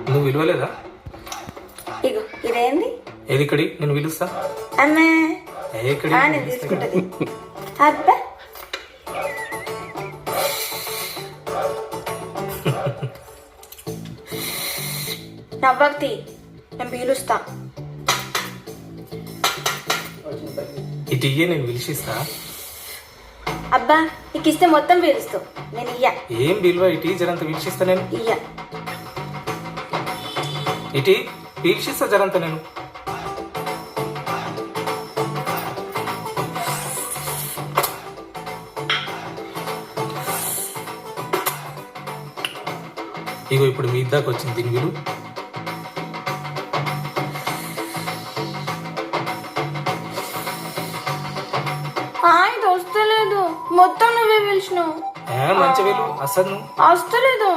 నువ్వు విలువలేదా? ఇగో ఇదేంది? ఏది ఇక్కడి? నేను పిలుస్తా. అమ్మా ఎక్కడి? నేను తీసుకుంటది. అబ్బా నవ్వక్తి, నేను పీలుస్తా. ఇటు ఇయ్యే, నేను పిలిచిస్తా. అబ్బా నీకు ఇస్తే మొత్తం పీలుస్తావు, నేను ఇయ్య. ఏం విలువ? ఇటు జరంత పిలిచిస్తా నేను. ఇయ్య. ఇటు పీల్చిస్తా జరంత నేను. ఇగో ఇప్పుడు మీ దాకా వచ్చింది దీని విలువ. ఇది వస్తలేదు, మొత్తం నువ్వే పిలిచినావు. మంచి విలువ అసలు వస్తలేదు.